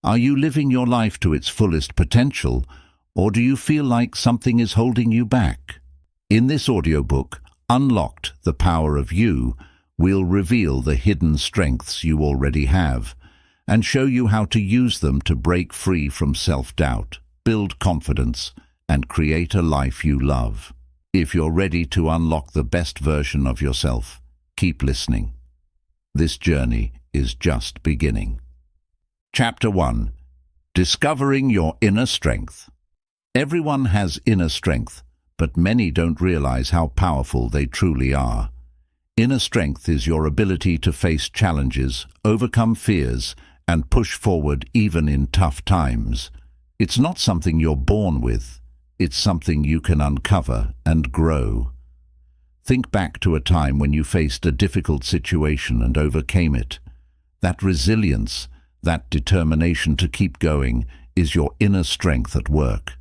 Are you living your life to its fullest potential, or do you feel like something is holding you back? In this audiobook, Unlocked: The Power of You, we'll reveal the hidden strengths you already have and show you how to use them to break free from self-doubt, build confidence, and create a life you love. If you're ready to unlock the best version of yourself, keep listening. This journey is just beginning. Chapter 1. Discovering Your Inner Strength. Everyone has inner strength, but many don't realize how powerful they truly are. Inner strength is your ability to face challenges, overcome fears, and push forward even in tough times. It's not something you're born with. It's something you can uncover and grow. Think back to a time when you faced a difficult situation and overcame it. That resilience, that determination to keep going, is your inner strength at work.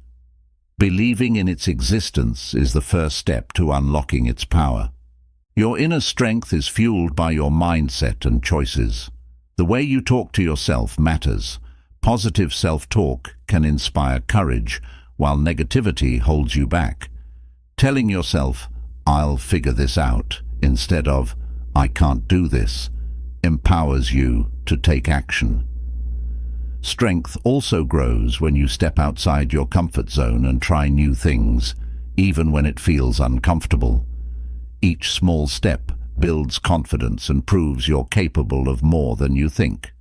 Believing in its existence is the first step to unlocking its power. Your inner strength is fueled by your mindset and choices. The way you talk to yourself matters. Positive self-talk can inspire courage, while negativity holds you back. Telling yourself, "I'll figure this out," instead of, "I can't do this," empowers you to take action. Strength also grows when you step outside your comfort zone and try new things, even when it feels uncomfortable. Each small step builds confidence and proves you're capable of more than you think.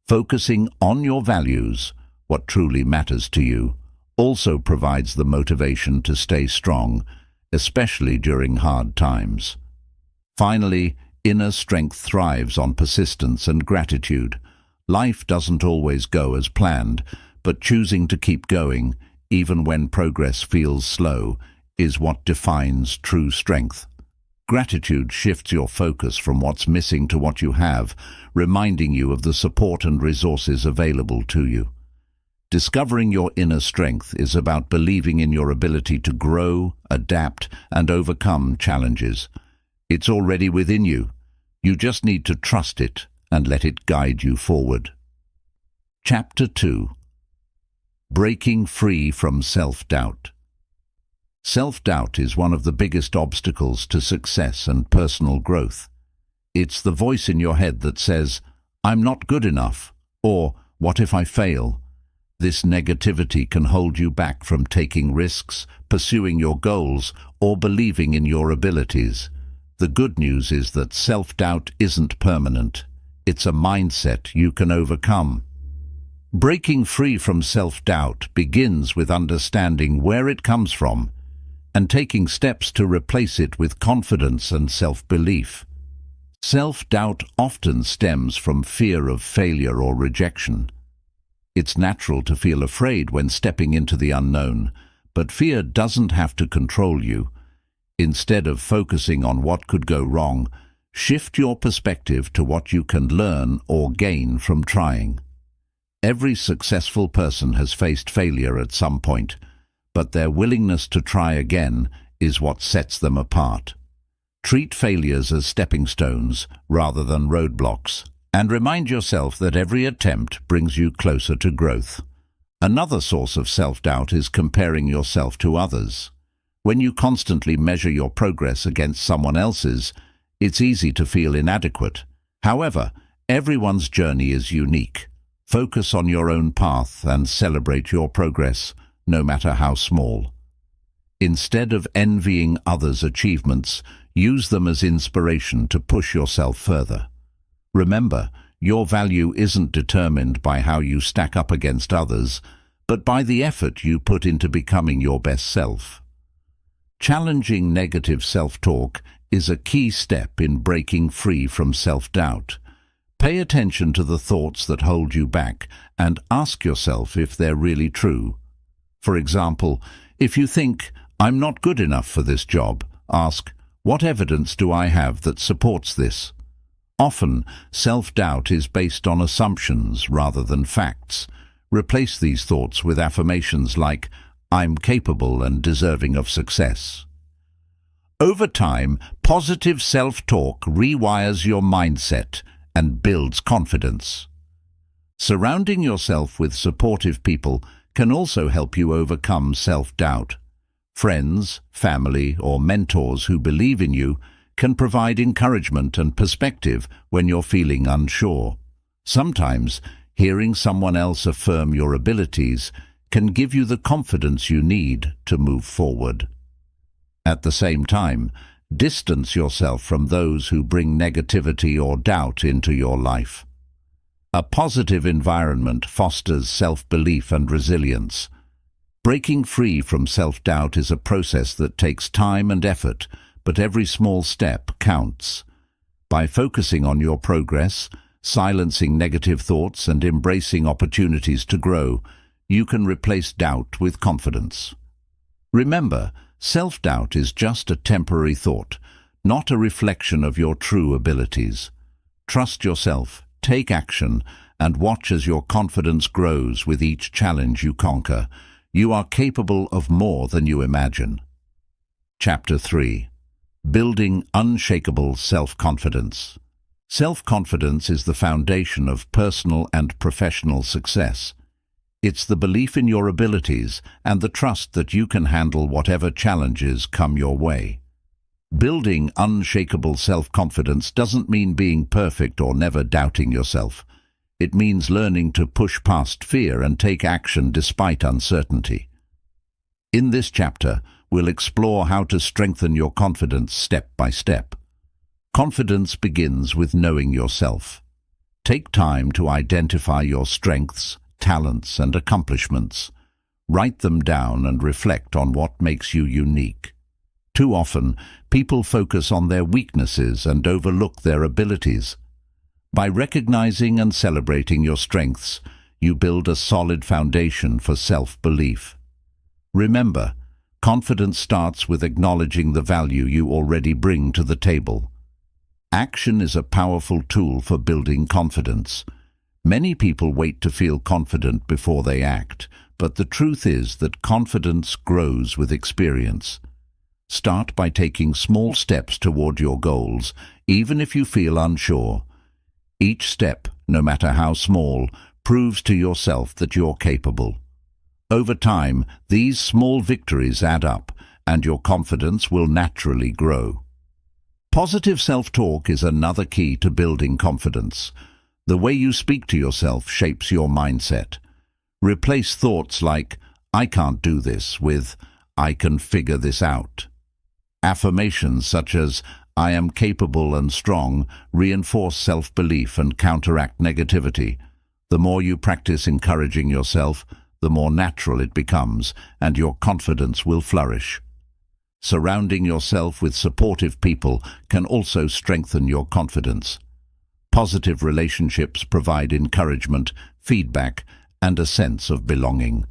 Focusing on your values, what truly matters to you, also provides the motivation to stay strong, especially during hard times. Finally, inner strength thrives on persistence and gratitude. Life doesn't always go as planned, but choosing to keep going, even when progress feels slow, is what defines true strength. Gratitude shifts your focus from what's missing to what you have, reminding you of the support and resources available to you. Discovering your inner strength is about believing in your ability to grow, adapt, and overcome challenges. It's already within you. You just need to trust it and let it guide you forward. Chapter 2. Breaking Free from Self-Doubt. Self-doubt is one of the biggest obstacles to success and personal growth. It's the voice in your head that says, "I'm not good enough," or "What if I fail?" This negativity can hold you back from taking risks, pursuing your goals, or believing in your abilities. The good news is that self-doubt isn't permanent. It's a mindset you can overcome. Breaking free from self-doubt begins with understanding where it comes from and taking steps to replace it with confidence and self-belief. Self-doubt often stems from fear of failure or rejection. It's natural to feel afraid when stepping into the unknown, but fear doesn't have to control you. Instead of focusing on what could go wrong, shift your perspective to what you can learn or gain from trying. Every successful person has faced failure at some point, but their willingness to try again is what sets them apart. Treat failures as stepping stones rather than roadblocks, and remind yourself that every attempt brings you closer to growth. Another source of self-doubt is comparing yourself to others. When you constantly measure your progress against someone else's, it's easy to feel inadequate. However, everyone's journey is unique. Focus on your own path and celebrate your progress, no matter how small. Instead of envying others' achievements, use them as inspiration to push yourself further. Remember, your value isn't determined by how you stack up against others, but by the effort you put into becoming your best self. Challenging negative self-talk is a key step in breaking free from self-doubt. Pay attention to the thoughts that hold you back and ask yourself if they're really true. For example, if you think, "I'm not good enough for this job," ask, "What evidence do I have that supports this?" Often, self-doubt is based on assumptions rather than facts. Replace these thoughts with affirmations like, "I'm capable and deserving of success." Over time, positive self-talk rewires your mindset and builds confidence. Surrounding yourself with supportive people can also help you overcome self-doubt. Friends, family, or mentors who believe in you can provide encouragement and perspective when you're feeling unsure. Sometimes, hearing someone else affirm your abilities can give you the confidence you need to move forward. At the same time, distance yourself from those who bring negativity or doubt into your life. A positive environment fosters self-belief and resilience. Breaking free from self-doubt is a process that takes time and effort, but every small step counts. By focusing on your progress, silencing negative thoughts, and embracing opportunities to grow, you can replace doubt with confidence. Remember, self-doubt is just a temporary thought, not a reflection of your true abilities. Trust yourself, take action, and watch as your confidence grows with each challenge you conquer. You are capable of more than you imagine. Chapter 3. Building unshakable self-confidence. Self-confidence is the foundation of personal and professional success. It's the belief in your abilities and the trust that you can handle whatever challenges come your way. Building unshakable self-confidence doesn't mean being perfect or never doubting yourself. It means learning to push past fear and take action despite uncertainty. In this chapter, we'll explore how to strengthen your confidence step by step. Confidence begins with knowing yourself. Take time to identify your strengths, talents, and accomplishments. Write them down and reflect on what makes you unique. Too often, people focus on their weaknesses and overlook their abilities. By recognizing and celebrating your strengths, you build a solid foundation for self-belief. Remember, confidence starts with acknowledging the value you already bring to the table. Action is a powerful tool for building confidence. Many people wait to feel confident before they act, but the truth is that confidence grows with experience. Start by taking small steps toward your goals, even if you feel unsure. Each step, no matter how small, proves to yourself that you're capable. Over time, these small victories add up, and your confidence will naturally grow. Positive self-talk is another key to building confidence. The way you speak to yourself shapes your mindset. Replace thoughts like, "I can't do this," with, "I can figure this out." Affirmations such as, "I am capable and strong," reinforce self-belief and counteract negativity. The more you practice encouraging yourself, the more natural it becomes, and your confidence will flourish. Surrounding yourself with supportive people can also strengthen your confidence. Positive relationships provide encouragement, feedback, and a sense of belonging.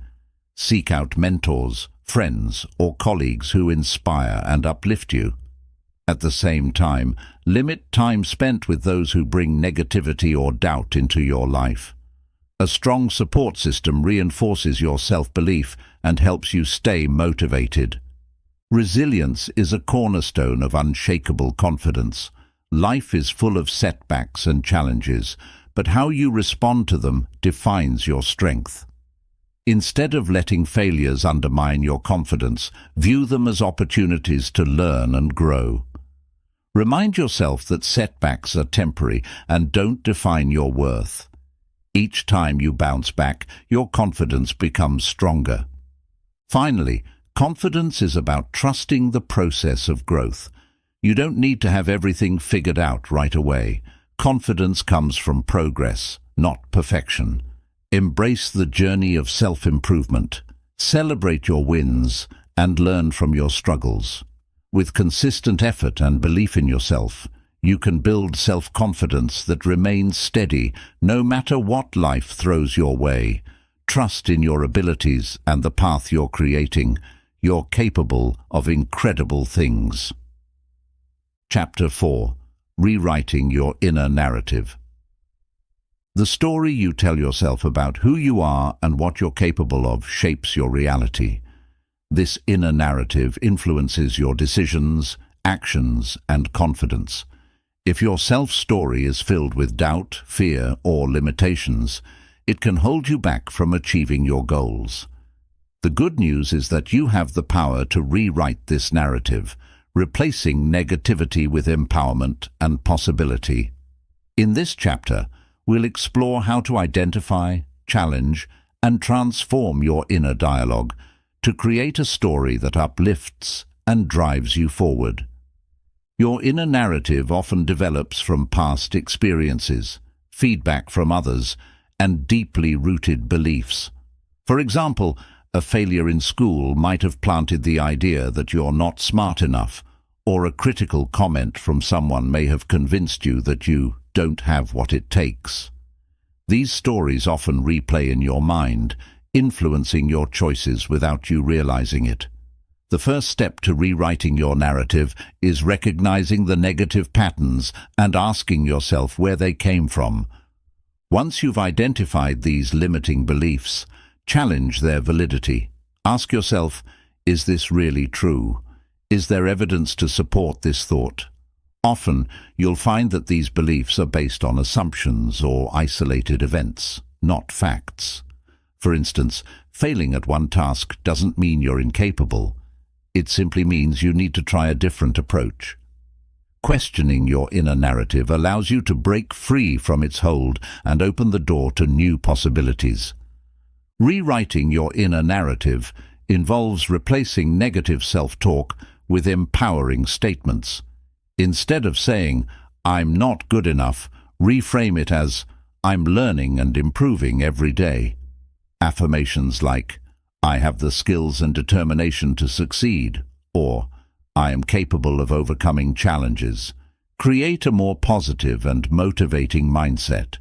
Seek out mentors, friends, or colleagues who inspire and uplift you. At the same time, limit time spent with those who bring negativity or doubt into your life. A strong support system reinforces your self-belief and helps you stay motivated. Resilience is a cornerstone of unshakable confidence. Life is full of setbacks and challenges, but how you respond to them defines your strength. Instead of letting failures undermine your confidence, view them as opportunities to learn and grow. Remind yourself that setbacks are temporary and don't define your worth. Each time you bounce back, your confidence becomes stronger. Finally, confidence is about trusting the process of growth. You don't need to have everything figured out right away. Confidence comes from progress, not perfection. Embrace the journey of self-improvement. Celebrate your wins and learn from your struggles. With consistent effort and belief in yourself, you can build self-confidence that remains steady no matter what life throws your way. Trust in your abilities and the path you're creating. You're capable of incredible things. Chapter 4. Rewriting your inner narrative. The story you tell yourself about who you are and what you're capable of shapes your reality. This inner narrative influences your decisions, actions, and confidence. If your self-story is filled with doubt, fear, or limitations, it can hold you back from achieving your goals. The good news is that you have the power to rewrite this narrative, replacing negativity with empowerment and possibility. In this chapter, we'll explore how to identify, challenge, and transform your inner dialogue to create a story that uplifts and drives you forward. Your inner narrative often develops from past experiences, feedback from others, and deeply rooted beliefs. For example, a failure in school might have planted the idea that you're not smart enough, or a critical comment from someone may have convinced you that you don't have what it takes. These stories often replay in your mind, influencing your choices without you realizing it. The first step to rewriting your narrative is recognizing the negative patterns and asking yourself where they came from. Once you've identified these limiting beliefs, challenge their validity. Ask yourself, is this really true? Is there evidence to support this thought? Often, you'll find that these beliefs are based on assumptions or isolated events, not facts. For instance, failing at one task doesn't mean you're incapable. It simply means you need to try a different approach. Questioning your inner narrative allows you to break free from its hold and open the door to new possibilities. Rewriting your inner narrative involves replacing negative self-talk with empowering statements. Instead of saying, "I'm not good enough," reframe it as, "I'm learning and improving every day." Affirmations like, "I have the skills and determination to succeed," or "I am capable of overcoming challenges," create a more positive and motivating mindset.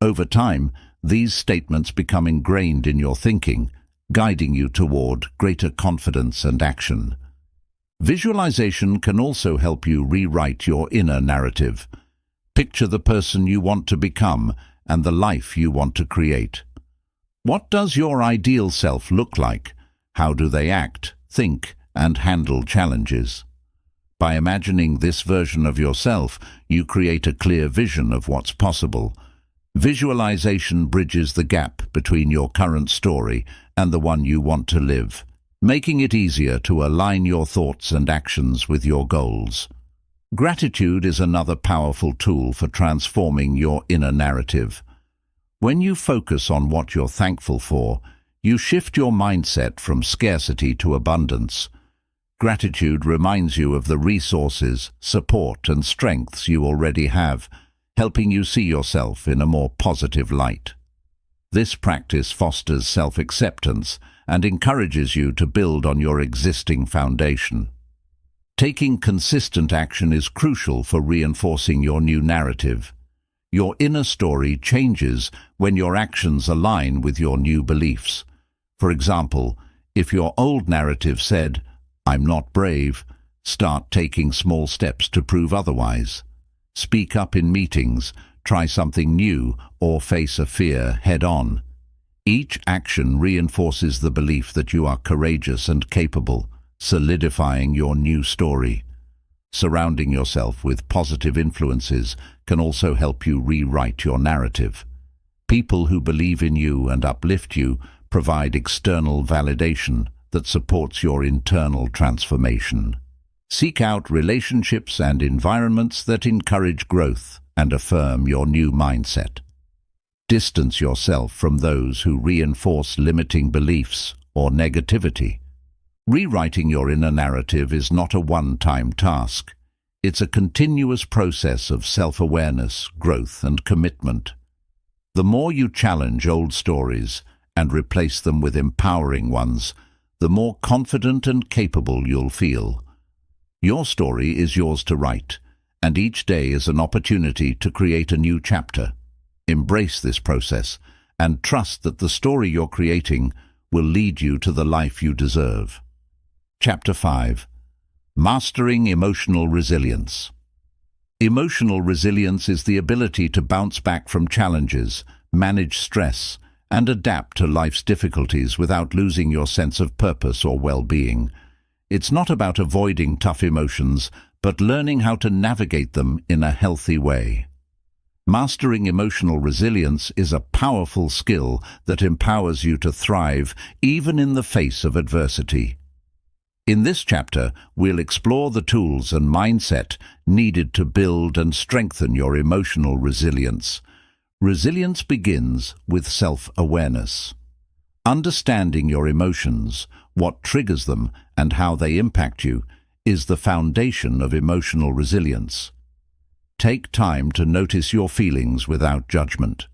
Over time, these statements become ingrained in your thinking, guiding you toward greater confidence and action. Visualization can also help you rewrite your inner narrative. Picture the person you want to become and the life you want to create. What does your ideal self look like? How do they act, think, and handle challenges? By imagining this version of yourself, you create a clear vision of what's possible. Visualization bridges the gap between your current story and the one you want to live, making it easier to align your thoughts and actions with your goals. Gratitude is another powerful tool for transforming your inner narrative. When you focus on what you're thankful for, you shift your mindset from scarcity to abundance. Gratitude reminds you of the resources, support, and strengths you already have, helping you see yourself in a more positive light. This practice fosters self-acceptance and encourages you to build on your existing foundation. Taking consistent action is crucial for reinforcing your new narrative. Your inner story changes when your actions align with your new beliefs. For example, if your old narrative said, "I'm not brave," start taking small steps to prove otherwise. Speak up in meetings, try something new, or face a fear head-on. Each action reinforces the belief that you are courageous and capable, solidifying your new story. Surrounding yourself with positive influences can also help you rewrite your narrative. People who believe in you and uplift you provide external validation that supports your internal transformation. Seek out relationships and environments that encourage growth and affirm your new mindset. Distance yourself from those who reinforce limiting beliefs or negativity. Rewriting your inner narrative is not a one-time task. It's a continuous process of self-awareness, growth, and commitment. The more you challenge old stories and replace them with empowering ones, the more confident and capable you'll feel. Your story is yours to write, and each day is an opportunity to create a new chapter. Embrace this process and trust that the story you're creating will lead you to the life you deserve. Chapter 5. Mastering Emotional Resilience. Emotional resilience is the ability to bounce back from challenges, manage stress, and adapt to life's difficulties without losing your sense of purpose or well-being. It's not about avoiding tough emotions, but learning how to navigate them in a healthy way. Mastering emotional resilience is a powerful skill that empowers you to thrive even in the face of adversity. In this chapter, we'll explore the tools and mindset needed to build and strengthen your emotional resilience. Resilience begins with self-awareness. Understanding your emotions, what triggers them, and how they impact you, is the foundation of emotional resilience. Take time to notice your feelings without judgment.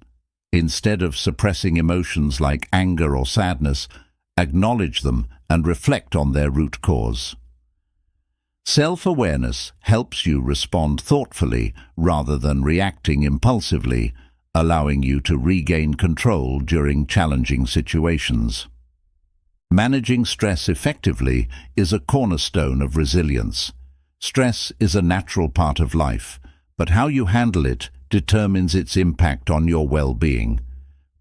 Instead of suppressing emotions like anger or sadness, acknowledge them and reflect on their root cause. Self-awareness helps you respond thoughtfully rather than reacting impulsively, allowing you to regain control during challenging situations. Managing stress effectively is a cornerstone of resilience. Stress is a natural part of life, but how you handle it determines its impact on your well-being.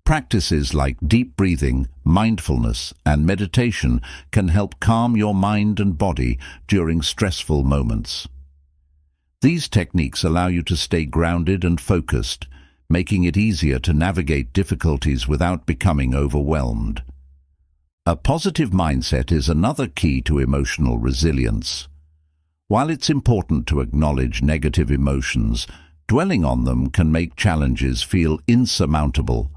Practices like deep breathing, mindfulness, and meditation can help calm your mind and body during stressful moments. These techniques allow you to stay grounded and focused, making it easier to navigate difficulties without becoming overwhelmed. A positive mindset is another key to emotional resilience. While it's important to acknowledge negative emotions, dwelling on them can make challenges feel insurmountable.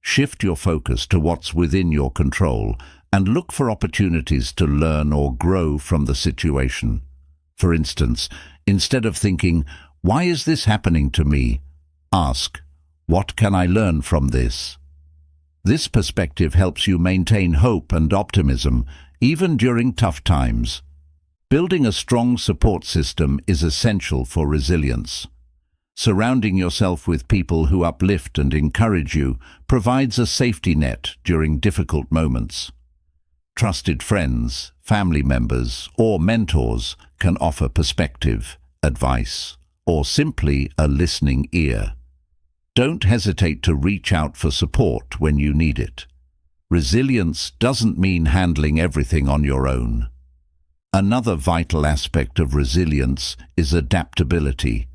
Shift your focus to what's within your control and look for opportunities to learn or grow from the situation. For instance, instead of thinking, "Why is this happening to me?" ask, "What can I learn from this?" This perspective helps you maintain hope and optimism, even during tough times. Building a strong support system is essential for resilience. Surrounding yourself with people who uplift and encourage you provides a safety net during difficult moments. Trusted friends, family members, or mentors can offer perspective, advice, or simply a listening ear. Don't hesitate to reach out for support when you need it. Resilience doesn't mean handling everything on your own. Another vital aspect of resilience is adaptability.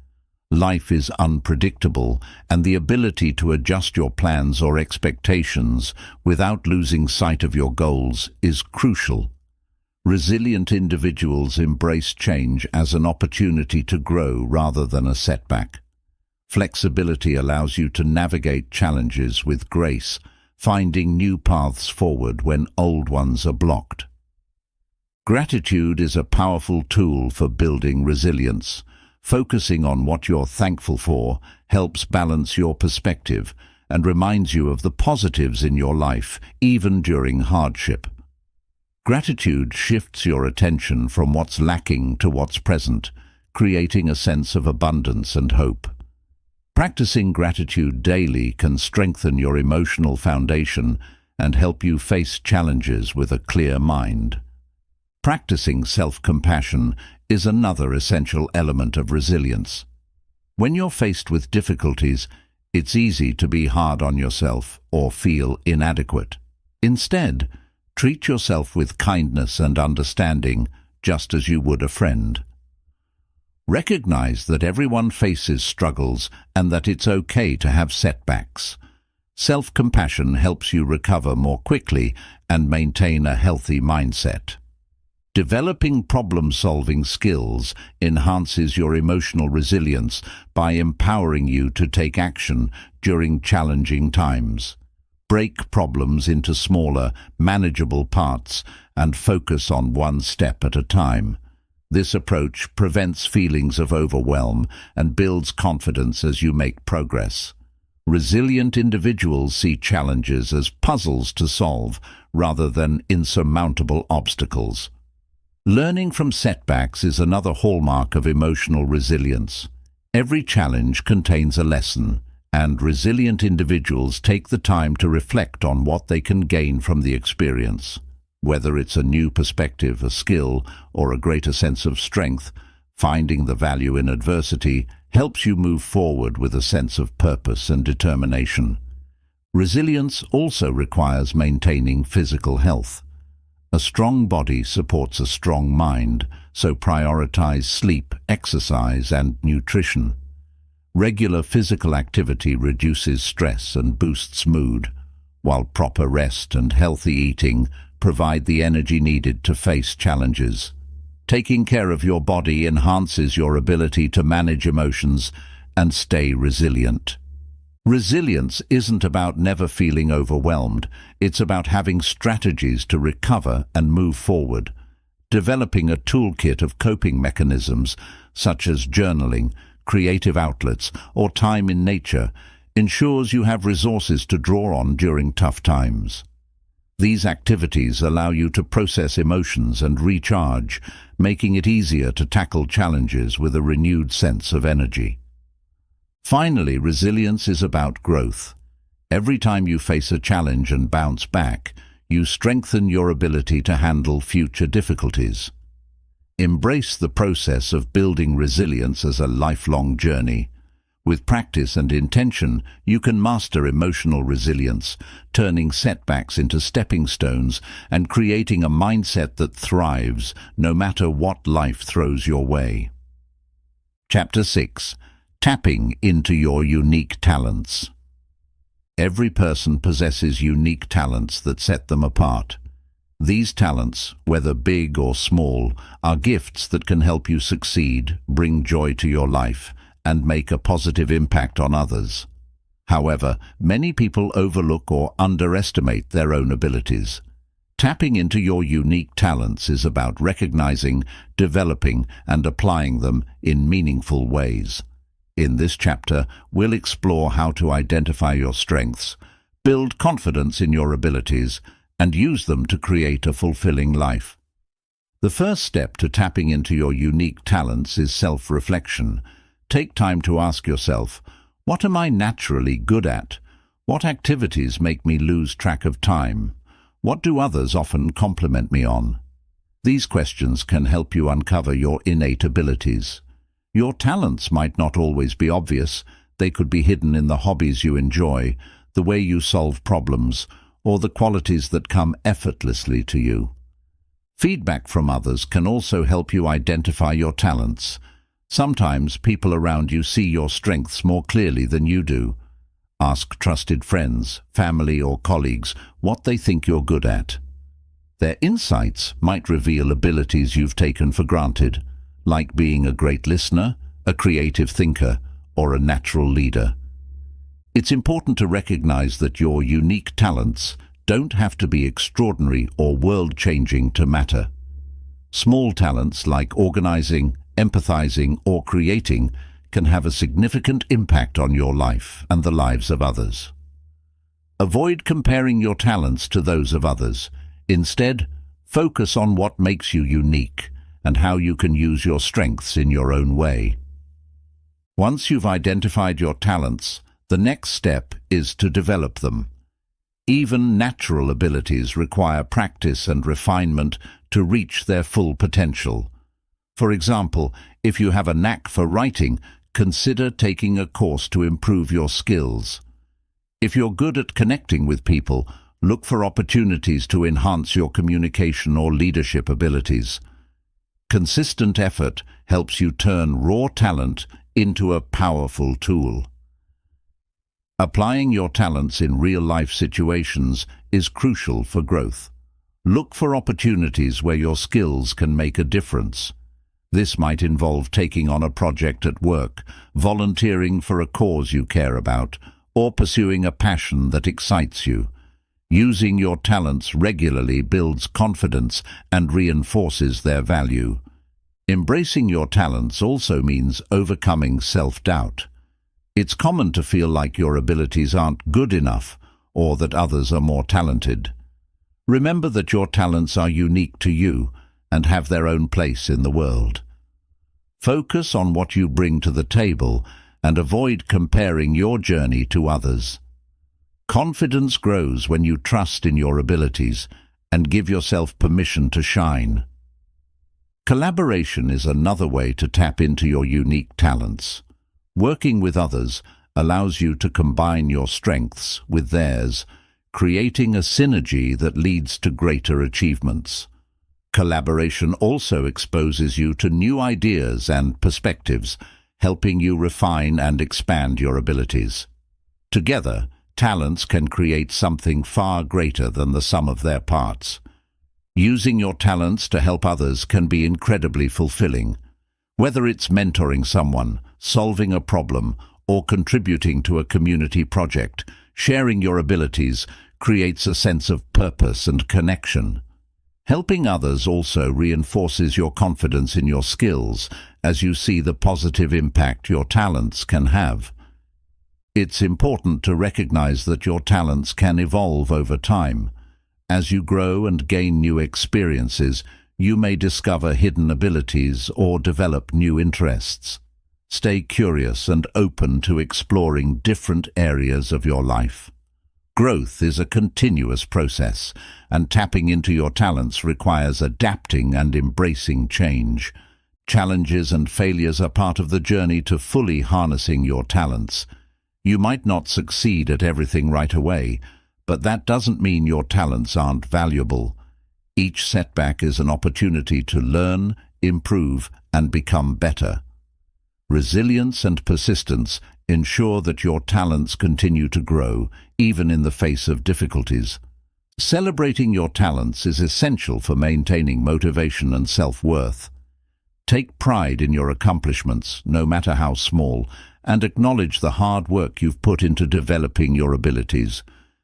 Life is unpredictable, and the ability to adjust your plans or expectations without losing sight of your goals is crucial. Resilient individuals embrace change as an opportunity to grow rather than a setback. Flexibility allows you to navigate challenges with grace, finding new paths forward when old ones are blocked. Gratitude is a powerful tool for building resilience. Focusing on what you're thankful for helps balance your perspective and reminds you of the positives in your life, even during hardship. Gratitude shifts your attention from what's lacking to what's present, creating a sense of abundance and hope. Practicing gratitude daily can strengthen your emotional foundation and help you face challenges with a clear mind. Practicing self-compassion is another essential element of resilience. When you're faced with difficulties, it's easy to be hard on yourself or feel inadequate. Instead, treat yourself with kindness and understanding, just as you would a friend. Recognize that everyone faces struggles and that it's okay to have setbacks. Self-compassion helps you recover more quickly and maintain a healthy mindset. Developing problem-solving skills enhances your emotional resilience by empowering you to take action during challenging times. Break problems into smaller, manageable parts and focus on one step at a time. This approach prevents feelings of overwhelm and builds confidence as you make progress. Resilient individuals see challenges as puzzles to solve rather than insurmountable obstacles. Learning from setbacks is another hallmark of emotional resilience. Every challenge contains a lesson, and resilient individuals take the time to reflect on what they can gain from the experience. Whether it's a new perspective, a skill, or a greater sense of strength, finding the value in adversity helps you move forward with a sense of purpose and determination. Resilience also requires maintaining physical health. A strong body supports a strong mind, so prioritize sleep, exercise, and nutrition. Regular physical activity reduces stress and boosts mood, while proper rest and healthy eating provide the energy needed to face challenges. Taking care of your body enhances your ability to manage emotions and stay resilient. Resilience isn't about never feeling overwhelmed. It's about having strategies to recover and move forward. Developing a toolkit of coping mechanisms, such as journaling, creative outlets, or time in nature, ensures you have resources to draw on during tough times. These activities allow you to process emotions and recharge, making it easier to tackle challenges with a renewed sense of energy. Finally, resilience is about growth. Every time you face a challenge and bounce back, you strengthen your ability to handle future difficulties. Embrace the process of building resilience as a lifelong journey. With practice and intention, you can master emotional resilience, turning setbacks into stepping stones and creating a mindset that thrives no matter what life throws your way. Chapter 6. Tapping into your unique talents. Every person possesses unique talents that set them apart. These talents, whether big or small, are gifts that can help you succeed, bring joy to your life, and make a positive impact on others. However, many people overlook or underestimate their own abilities. Tapping into your unique talents is about recognizing, developing, and applying them in meaningful ways. In this chapter, we'll explore how to identify your strengths, build confidence in your abilities, and use them to create a fulfilling life. The first step to tapping into your unique talents is self-reflection. Take time to ask yourself, what am I naturally good at? What activities make me lose track of time? What do others often compliment me on? These questions can help you uncover your innate abilities. Your talents might not always be obvious. They could be hidden in the hobbies you enjoy, the way you solve problems, or the qualities that come effortlessly to you. Feedback from others can also help you identify your talents. Sometimes people around you see your strengths more clearly than you do. Ask trusted friends, family, or colleagues what they think you're good at. Their insights might reveal abilities you've taken for granted, like being a great listener, a creative thinker, or a natural leader. It's important to recognize that your unique talents don't have to be extraordinary or world-changing to matter. Small talents like organizing, empathizing, or creating can have a significant impact on your life and the lives of others. Avoid comparing your talents to those of others. Instead, focus on what makes you unique and how you can use your strengths in your own way. Once you've identified your talents, the next step is to develop them. Even natural abilities require practice and refinement to reach their full potential. For example, if you have a knack for writing, consider taking a course to improve your skills. If you're good at connecting with people, look for opportunities to enhance your communication or leadership abilities. Consistent effort helps you turn raw talent into a powerful tool. Applying your talents in real-life situations is crucial for growth. Look for opportunities where your skills can make a difference. This might involve taking on a project at work, volunteering for a cause you care about, or pursuing a passion that excites you. Using your talents regularly builds confidence and reinforces their value. Embracing your talents also means overcoming self-doubt. It's common to feel like your abilities aren't good enough or that others are more talented. Remember that your talents are unique to you and have their own place in the world. Focus on what you bring to the table and avoid comparing your journey to others. Confidence grows when you trust in your abilities and give yourself permission to shine. Collaboration is another way to tap into your unique talents. Working with others allows you to combine your strengths with theirs, creating a synergy that leads to greater achievements. Collaboration also exposes you to new ideas and perspectives, helping you refine and expand your abilities. Together, talents can create something far greater than the sum of their parts. Using your talents to help others can be incredibly fulfilling. Whether it's mentoring someone, solving a problem, or contributing to a community project, sharing your abilities creates a sense of purpose and connection. Helping others also reinforces your confidence in your skills as you see the positive impact your talents can have. It's important to recognize that your talents can evolve over time. As you grow and gain new experiences, you may discover hidden abilities or develop new interests. Stay curious and open to exploring different areas of your life. Growth is a continuous process, and tapping into your talents requires adapting and embracing change. Challenges and failures are part of the journey to fully harnessing your talents. You might not succeed at everything right away, but that doesn't mean your talents aren't valuable. Each setback is an opportunity to learn, improve, and become better. Resilience and persistence ensure that your talents continue to grow, even in the face of difficulties. Celebrating your talents is essential for maintaining motivation and self-worth. Take pride in your accomplishments, no matter how small, and acknowledge the hard work you've put into developing your abilities.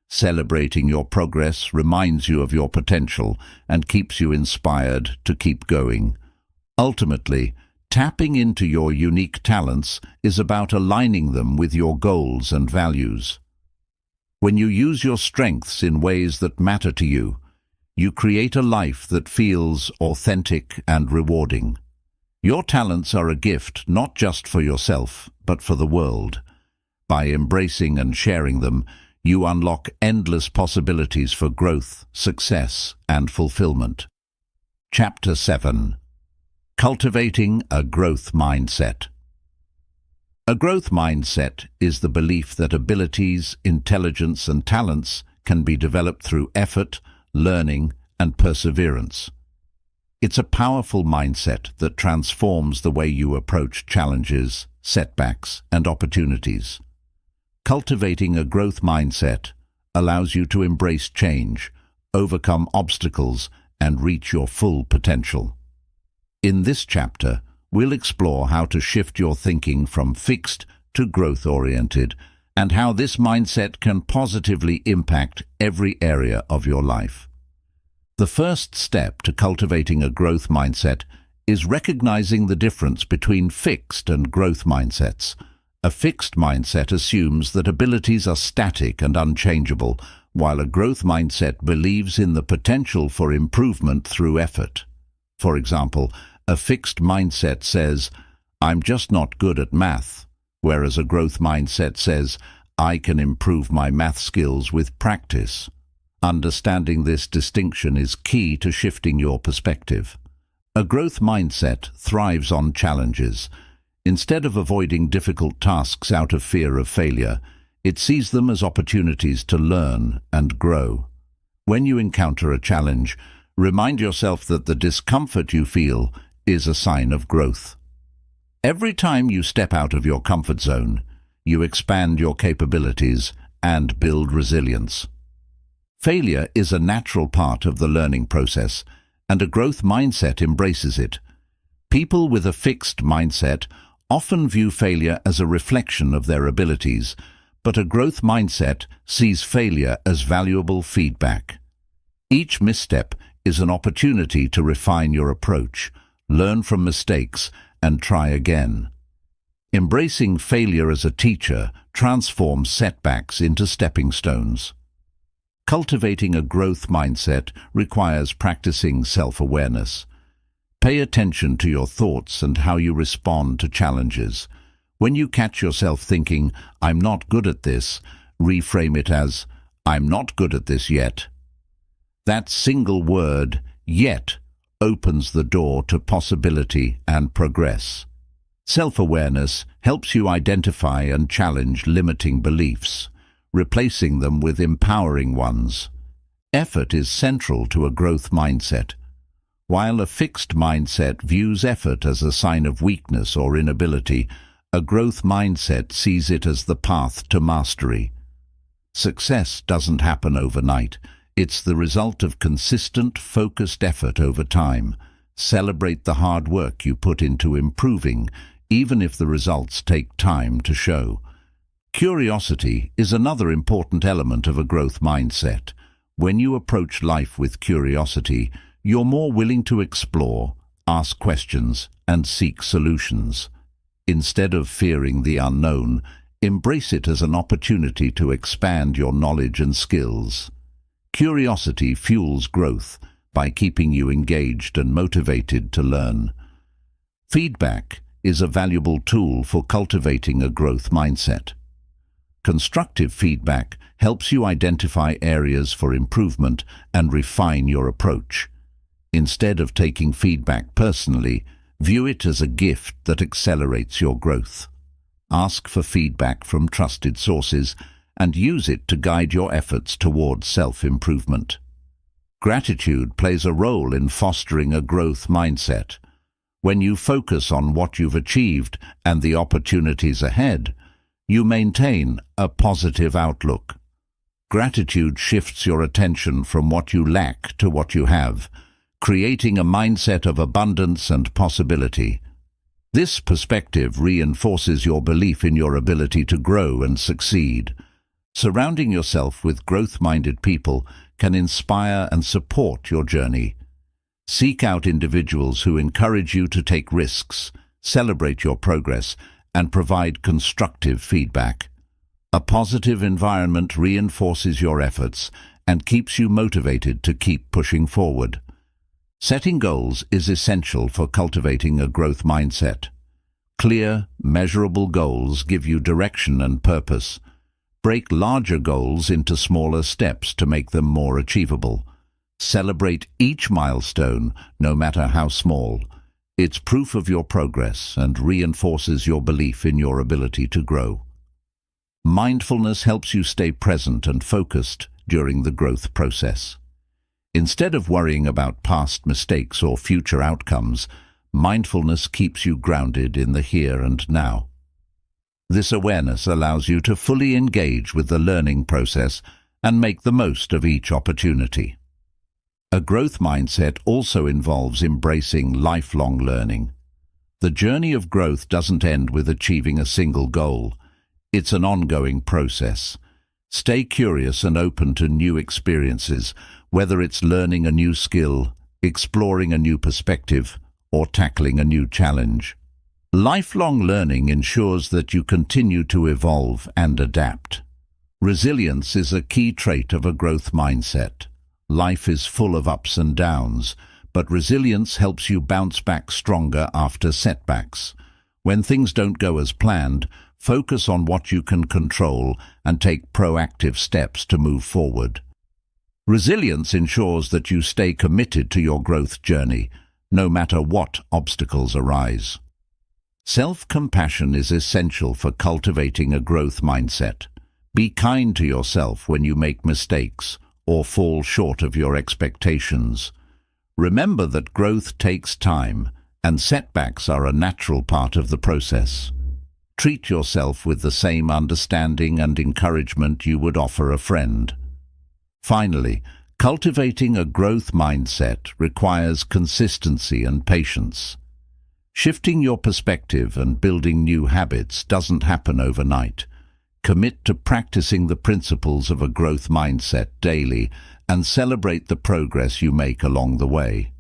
Celebrating your progress reminds you of your potential and keeps you inspired to keep going. Ultimately, tapping into your unique talents is about aligning them with your goals and values. When you use your strengths in ways that matter to you, you create a life that feels authentic and rewarding. Your talents are a gift not just for yourself, but for the world. By embracing and sharing them, you unlock endless possibilities for growth, success, and fulfillment. Chapter 7. Cultivating a Growth Mindset. A growth mindset is the belief that abilities, intelligence, and talents can be developed through effort, learning, and perseverance. It's a powerful mindset that transforms the way you approach challenges, setbacks, and opportunities. Cultivating a growth mindset allows you to embrace change, overcome obstacles, and reach your full potential. In this chapter, we'll explore how to shift your thinking from fixed to growth-oriented, and how this mindset can positively impact every area of your life. The first step to cultivating a growth mindset is recognizing the difference between fixed and growth mindsets. A fixed mindset assumes that abilities are static and unchangeable, while a growth mindset believes in the potential for improvement through effort. For example, a fixed mindset says, "I'm just not good at math," whereas a growth mindset says, "I can improve my math skills with practice." Understanding this distinction is key to shifting your perspective. A growth mindset thrives on challenges. Instead of avoiding difficult tasks out of fear of failure, it sees them as opportunities to learn and grow. When you encounter a challenge, remind yourself that the discomfort you feel is a sign of growth. Every time you step out of your comfort zone, you expand your capabilities and build resilience. Failure is a natural part of the learning process, and a growth mindset embraces it. People with a fixed mindset often view failure as a reflection of their abilities, but a growth mindset sees failure as valuable feedback. Each misstep is an opportunity to refine your approach, learn from mistakes, and try again. Embracing failure as a teacher transforms setbacks into stepping stones. Cultivating a growth mindset requires practicing self-awareness. Pay attention to your thoughts and how you respond to challenges. When you catch yourself thinking, "I'm not good at this," reframe it as, "I'm not good at this yet." That single word, "yet," opens the door to possibility and progress. Self-awareness helps you identify and challenge limiting beliefs, replacing them with empowering ones. Effort is central to a growth mindset. While a fixed mindset views effort as a sign of weakness or inability, A growth mindset sees it as the path to mastery. Success doesn't happen overnight. It's the result of consistent, focused effort over time. Celebrate the hard work you put into improving, even if the results take time to show. Curiosity is another important element of a growth mindset. When you approach life with curiosity, you're more willing to explore, ask questions, and seek solutions. Instead of fearing the unknown, embrace it as an opportunity to expand your knowledge and skills. Curiosity fuels growth by keeping you engaged and motivated to learn. Feedback is a valuable tool for cultivating a growth mindset. Constructive feedback helps you identify areas for improvement and refine your approach. Instead of taking feedback personally, view it as a gift that accelerates your growth. Ask for feedback from trusted sources and use it to guide your efforts towards self-improvement. Gratitude plays a role in fostering a growth mindset. When you focus on what you've achieved and the opportunities ahead, you maintain a positive outlook. Gratitude shifts your attention from what you lack to what you have, creating a mindset of abundance and possibility. This perspective reinforces your belief in your ability to grow and succeed. Surrounding yourself with growth-minded people can inspire and support your journey. Seek out individuals who encourage you to take risks, celebrate your progress, and provide constructive feedback. A positive environment reinforces your efforts and keeps you motivated to keep pushing forward. Setting goals is essential for cultivating a growth mindset. Clear, measurable goals give you direction and purpose. Break larger goals into smaller steps to make them more achievable. Celebrate each milestone, no matter how small. It's proof of your progress and reinforces your belief in your ability to grow. Mindfulness helps you stay present and focused during the growth process. Instead of worrying about past mistakes or future outcomes, mindfulness keeps you grounded in the here and now. This awareness allows you to fully engage with the learning process and make the most of each opportunity. A growth mindset also involves embracing lifelong learning. The journey of growth doesn't end with achieving a single goal. It's an ongoing process. Stay curious and open to new experiences, whether it's learning a new skill, exploring a new perspective, or tackling a new challenge. Lifelong learning ensures that you continue to evolve and adapt. Resilience is a key trait of a growth mindset. Life is full of ups and downs, but resilience helps you bounce back stronger after setbacks. When things don't go as planned, focus on what you can control and take proactive steps to move forward. Resilience ensures that you stay committed to your growth journey, no matter what obstacles arise. Self-compassion is essential for cultivating a growth mindset. Be kind to yourself when you make mistakes or fall short of your expectations. Remember that growth takes time, and setbacks are a natural part of the process. Treat yourself with the same understanding and encouragement you would offer a friend. Finally, cultivating a growth mindset requires consistency and patience. Shifting your perspective and building new habits doesn't happen overnight. Commit to practicing the principles of a growth mindset daily and celebrate the progress you make along the way.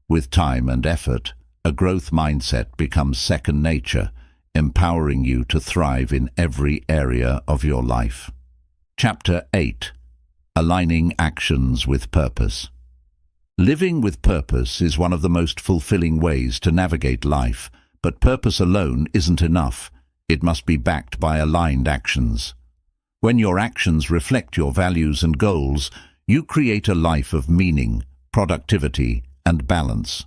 With time and effort, a growth mindset becomes second nature, empowering you to thrive in every area of your life. Chapter 8. Aligning Actions with Purpose. Living with purpose is one of the most fulfilling ways to navigate life, but purpose alone isn't enough. It must be backed by aligned actions. When your actions reflect your values and goals, you create a life of meaning, productivity, and balance.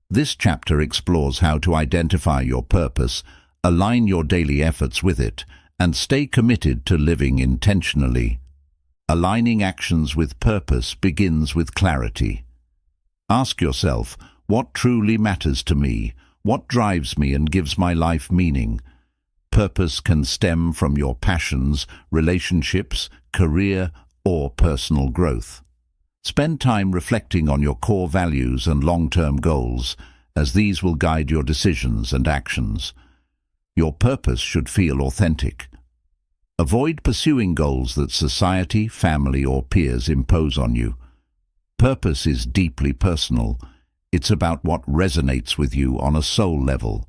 This chapter explores how to identify your purpose, align your daily efforts with it, and stay committed to living intentionally. Aligning actions with purpose begins with clarity. Ask yourself, what truly matters to me? What drives me and gives my life meaning? Purpose can stem from your passions, relationships, career, or personal growth. Spend time reflecting on your core values and long-term goals, as these will guide your decisions and actions. Your purpose should feel authentic. Avoid pursuing goals that society, family, or peers impose on you. Purpose is deeply personal. It's about what resonates with you on a soul level.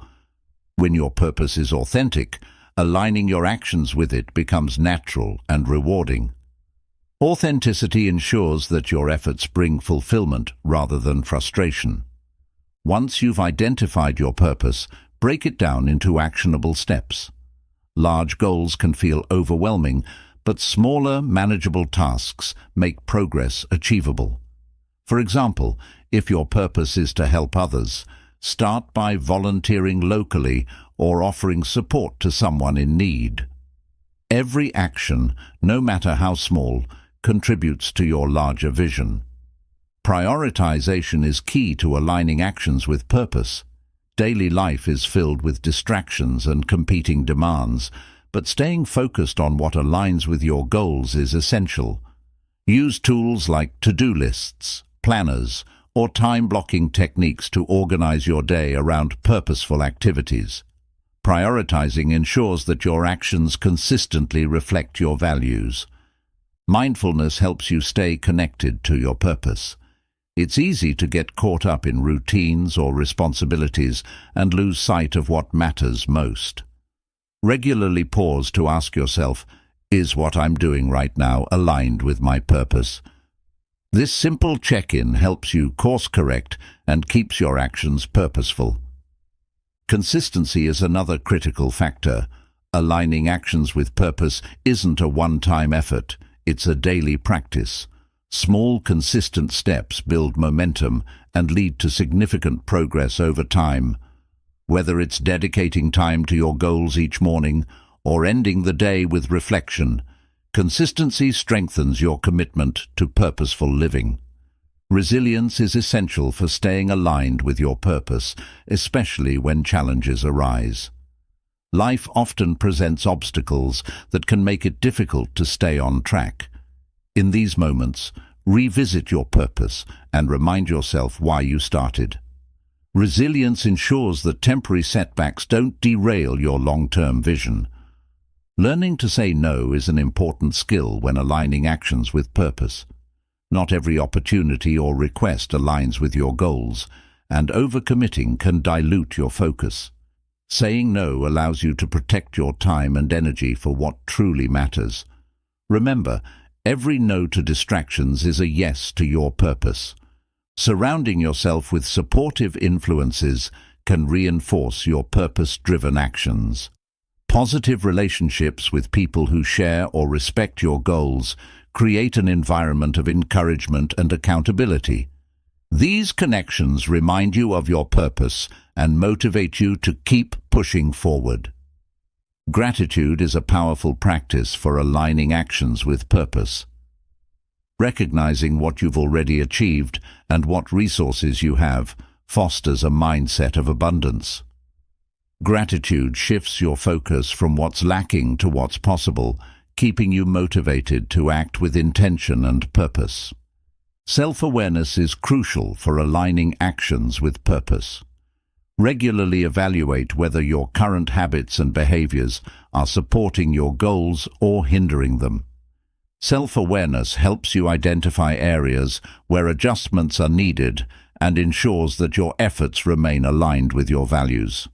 When your purpose is authentic, aligning your actions with it becomes natural and rewarding. Authenticity ensures that your efforts bring fulfillment rather than frustration. Once you've identified your purpose, break it down into actionable steps. Large goals can feel overwhelming, but smaller, manageable tasks make progress achievable. For example, if your purpose is to help others, start by volunteering locally or offering support to someone in need. Every action, no matter how small, contributes to your larger vision. Prioritization is key to aligning actions with purpose. Daily life is filled with distractions and competing demands, but staying focused on what aligns with your goals is essential. Use tools like to-do lists, planners, or time-blocking techniques to organize your day around purposeful activities. Prioritizing ensures that your actions consistently reflect your values. Mindfulness helps you stay connected to your purpose. It's easy to get caught up in routines or responsibilities and lose sight of what matters most. Regularly pause to ask yourself, is what I'm doing right now aligned with my purpose? This simple check-in helps you course-correct and keeps your actions purposeful. Consistency is another critical factor. Aligning actions with purpose isn't a one-time effort, it's a daily practice. Small, consistent steps build momentum and lead to significant progress over time. Whether it's dedicating time to your goals each morning or ending the day with reflection, consistency strengthens your commitment to purposeful living. Resilience is essential for staying aligned with your purpose, especially when challenges arise. Life often presents obstacles that can make it difficult to stay on track. In these moments, revisit your purpose and remind yourself why you started. Resilience ensures that temporary setbacks don't derail your long-term vision. Learning to say no is an important skill when aligning actions with purpose. Not every opportunity or request aligns with your goals, and overcommitting can dilute your focus. Saying no allows you to protect your time and energy for what truly matters. Remember, every no to distractions is a yes to your purpose. Surrounding yourself with supportive influences can reinforce your purpose-driven actions. Positive relationships with people who share or respect your goals create an environment of encouragement and accountability. These connections remind you of your purpose and motivate you to keep pushing forward. Gratitude is a powerful practice for aligning actions with purpose. Recognizing what you've already achieved and what resources you have fosters a mindset of abundance. Gratitude shifts your focus from what's lacking to what's possible, keeping you motivated to act with intention and purpose. Self-awareness is crucial for aligning actions with purpose. Regularly evaluate whether your current habits and behaviors are supporting your goals or hindering them. Self-awareness helps you identify areas where adjustments are needed and ensures that your efforts remain aligned with your values.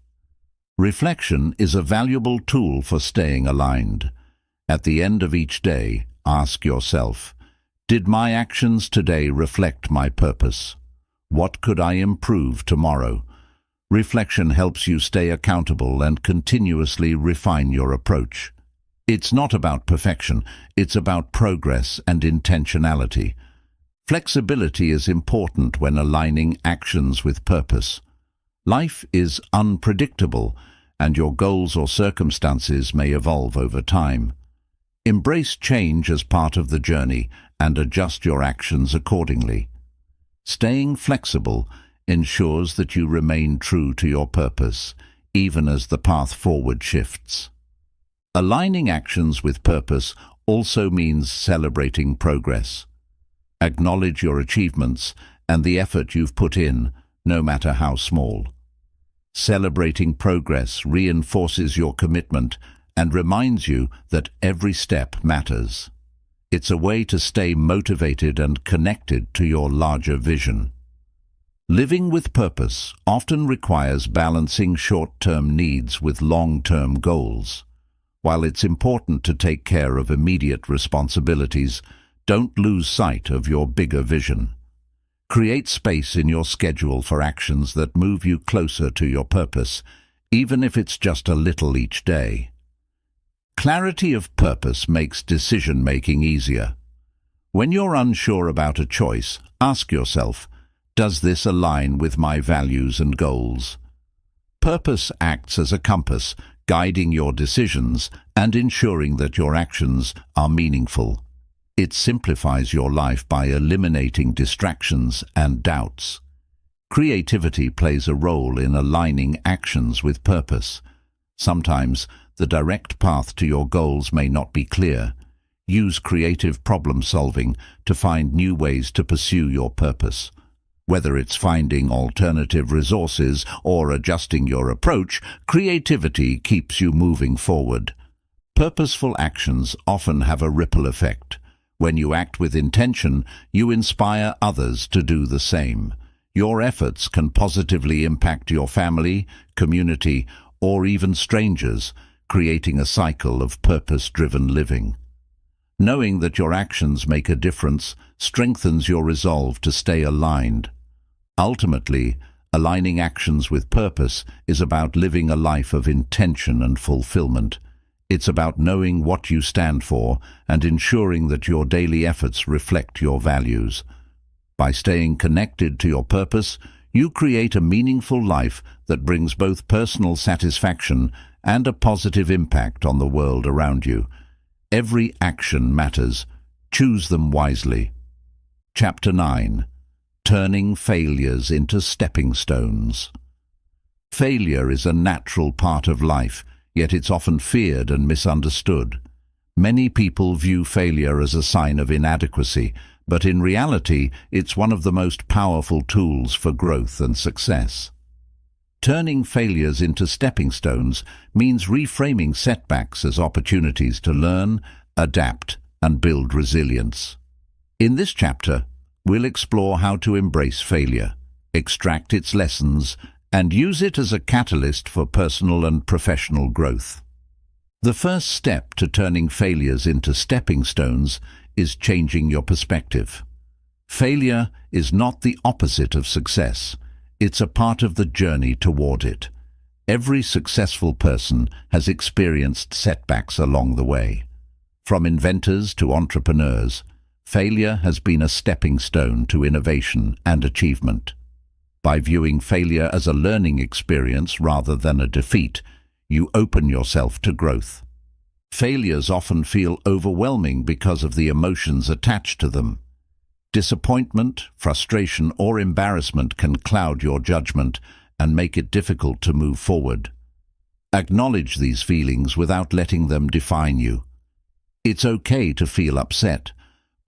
Reflection is a valuable tool for staying aligned. At the end of each day, ask yourself, did my actions today reflect my purpose? What could I improve tomorrow? Reflection helps you stay accountable and continuously refine your approach. It's not about perfection, it's about progress and intentionality. Flexibility is important when aligning actions with purpose. Life is unpredictable, and your goals or circumstances may evolve over time. Embrace change as part of the journey and adjust your actions accordingly. Staying flexible ensures that you remain true to your purpose, even as the path forward shifts. Aligning actions with purpose also means celebrating progress. Acknowledge your achievements and the effort you've put in, no matter how small. Celebrating progress reinforces your commitment and reminds you that every step matters. It's a way to stay motivated and connected to your larger vision. Living with purpose often requires balancing short-term needs with long-term goals. While it's important to take care of immediate responsibilities, don't lose sight of your bigger vision. Create space in your schedule for actions that move you closer to your purpose, even if it's just a little each day. Clarity of purpose makes decision-making easier. When you're unsure about a choice, ask yourself, does this align with my values and goals? Purpose acts as a compass, guiding your decisions and ensuring that your actions are meaningful. It simplifies your life by eliminating distractions and doubts. Creativity plays a role in aligning actions with purpose. Sometimes, the direct path to your goals may not be clear. Use creative problem-solving to find new ways to pursue your purpose. Whether it's finding alternative resources or adjusting your approach, creativity keeps you moving forward. Purposeful actions often have a ripple effect. When you act with intention, you inspire others to do the same. Your efforts can positively impact your family, community, or even strangers, creating a cycle of purpose-driven living. Knowing that your actions make a difference strengthens your resolve to stay aligned. Ultimately, aligning actions with purpose is about living a life of intention and fulfillment. It's about knowing what you stand for and ensuring that your daily efforts reflect your values. By staying connected to your purpose, you create a meaningful life that brings both personal satisfaction and a positive impact on the world around you. Every action matters. Choose them wisely. Chapter 9. Turning failures into stepping stones. Failure is a natural part of life, yet it's often feared and misunderstood. Many people view failure as a sign of inadequacy, but in reality, it's one of the most powerful tools for growth and success. Turning failures into stepping stones means reframing setbacks as opportunities to learn, adapt, and build resilience. In this chapter, we'll explore how to embrace failure, extract its lessons, and use it as a catalyst for personal and professional growth. The first step to turning failures into stepping stones is changing your perspective. Failure is not the opposite of success. It's a part of the journey toward it. Every successful person has experienced setbacks along the way. From inventors to entrepreneurs, failure has been a stepping stone to innovation and achievement. By viewing failure as a learning experience rather than a defeat, you open yourself to growth. Failures often feel overwhelming because of the emotions attached to them. Disappointment, frustration, or embarrassment can cloud your judgment and make it difficult to move forward. Acknowledge these feelings without letting them define you. It's okay to feel upset,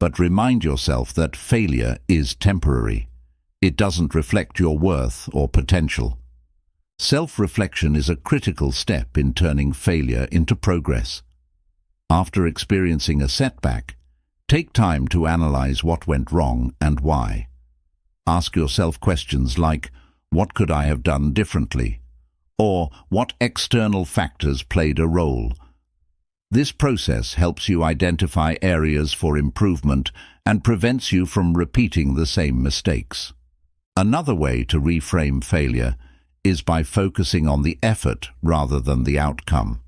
but remind yourself that failure is temporary. It doesn't reflect your worth or potential. Self-reflection is a critical step in turning failure into progress. After experiencing a setback, take time to analyze what went wrong and why. Ask yourself questions like, what could I have done differently? Or what external factors played a role? This process helps you identify areas for improvement and prevents you from repeating the same mistakes. Another way to reframe failure is by focusing on the effort rather than the outcome.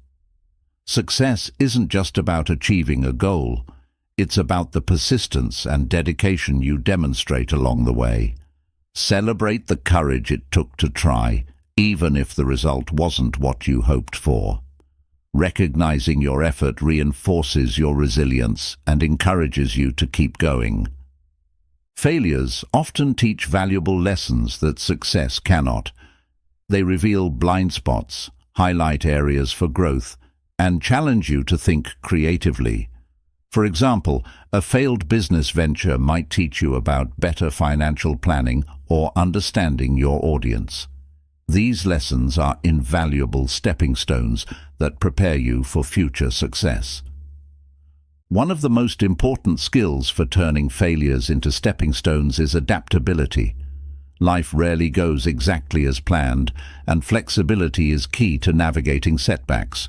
Success isn't just about achieving a goal. It's about the persistence and dedication you demonstrate along the way. Celebrate the courage it took to try, even if the result wasn't what you hoped for. Recognizing your effort reinforces your resilience and encourages you to keep going. Failures often teach valuable lessons that success cannot. They reveal blind spots, highlight areas for growth, and challenge you to think creatively. For example, a failed business venture might teach you about better financial planning or understanding your audience. These lessons are invaluable stepping stones that prepare you for future success. One of the most important skills for turning failures into stepping stones is adaptability. Life rarely goes exactly as planned, and flexibility is key to navigating setbacks.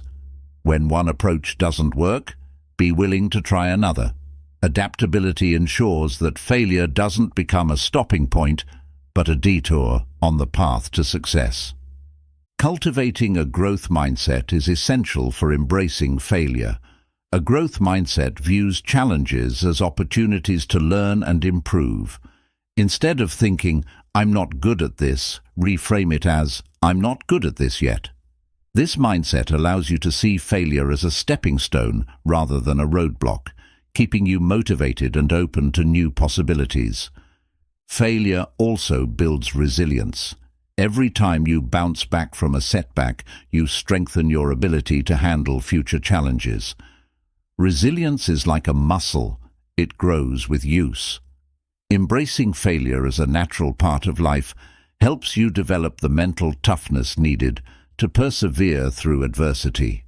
When one approach doesn't work, be willing to try another. Adaptability ensures that failure doesn't become a stopping point, but a detour on the path to success. Cultivating a growth mindset is essential for embracing failure. A growth mindset views challenges as opportunities to learn and improve. Instead of thinking, "I'm not good at this," reframe it as, "I'm not good at this yet." This mindset allows you to see failure as a stepping stone rather than a roadblock, keeping you motivated and open to new possibilities. Failure also builds resilience. Every time you bounce back from a setback, you strengthen your ability to handle future challenges. Resilience is like a muscle. It grows with use. Embracing failure as a natural part of life helps you develop the mental toughness needed to persevere through adversity.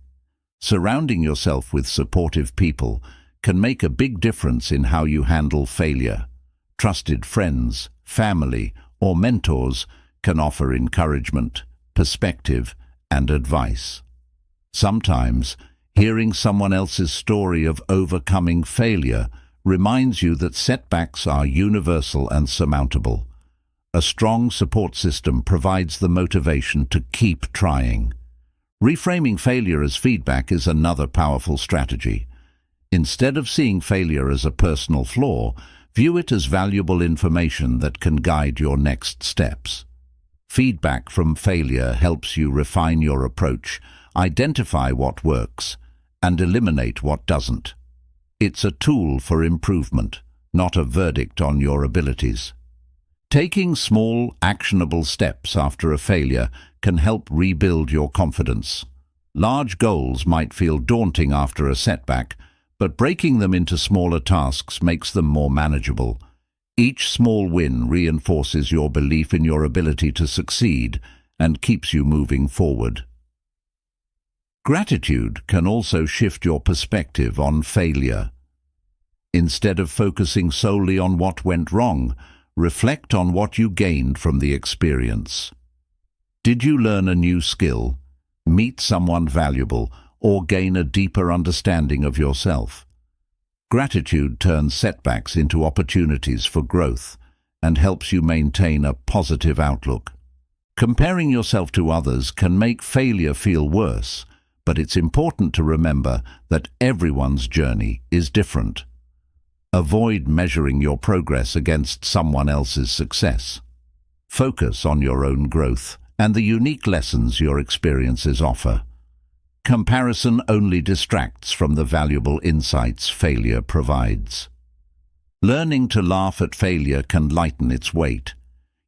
Surrounding yourself with supportive people can make a big difference in how you handle failure. Trusted friends, family, or mentors can offer encouragement, perspective, and advice. Sometimes, hearing someone else's story of overcoming failure reminds you that setbacks are universal and surmountable. A strong support system provides the motivation to keep trying. Reframing failure as feedback is another powerful strategy. Instead of seeing failure as a personal flaw, view it as valuable information that can guide your next steps. Feedback from failure helps you refine your approach, identify what works, and eliminate what doesn't. It's a tool for improvement, not a verdict on your abilities. Taking small, actionable steps after a failure can help rebuild your confidence. Large goals might feel daunting after a setback, but breaking them into smaller tasks makes them more manageable. Each small win reinforces your belief in your ability to succeed and keeps you moving forward. Gratitude can also shift your perspective on failure. Instead of focusing solely on what went wrong, reflect on what you gained from the experience. Did you learn a new skill, meet someone valuable, or gain a deeper understanding of yourself? Gratitude turns setbacks into opportunities for growth and helps you maintain a positive outlook. Comparing yourself to others can make failure feel worse, but it's important to remember that everyone's journey is different. Avoid measuring your progress against someone else's success. Focus on your own growth and the unique lessons your experiences offer. Comparison only distracts from the valuable insights failure provides. Learning to laugh at failure can lighten its weight.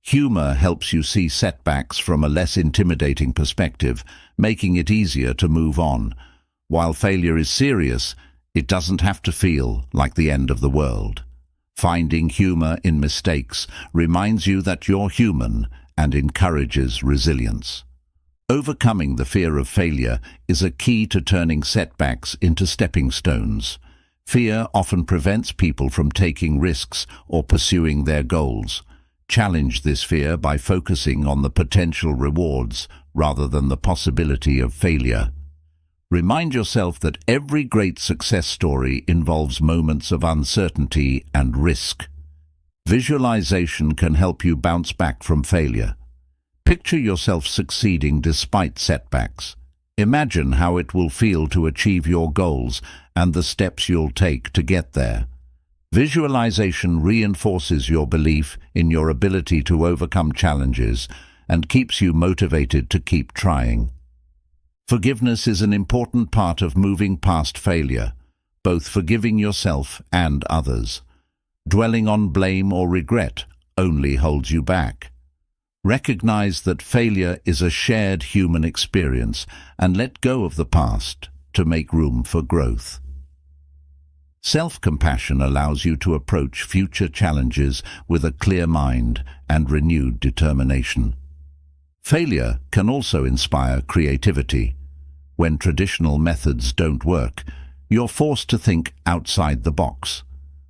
Humor helps you see setbacks from a less intimidating perspective, making it easier to move on. While failure is serious, it doesn't have to feel like the end of the world. Finding humor in mistakes reminds you that you're human and encourages resilience. Overcoming the fear of failure is a key to turning setbacks into stepping stones. Fear often prevents people from taking risks or pursuing their goals. Challenge this fear by focusing on the potential rewards rather than the possibility of failure. Remind yourself that every great success story involves moments of uncertainty and risk. Visualization can help you bounce back from failure. Picture yourself succeeding despite setbacks. Imagine how it will feel to achieve your goals and the steps you'll take to get there. Visualization reinforces your belief in your ability to overcome challenges and keeps you motivated to keep trying. Forgiveness is an important part of moving past failure, both forgiving yourself and others. Dwelling on blame or regret only holds you back. Recognize that failure is a shared human experience and let go of the past to make room for growth. Self-compassion allows you to approach future challenges with a clear mind and renewed determination. Failure can also inspire creativity. When traditional methods don't work, you're forced to think outside the box.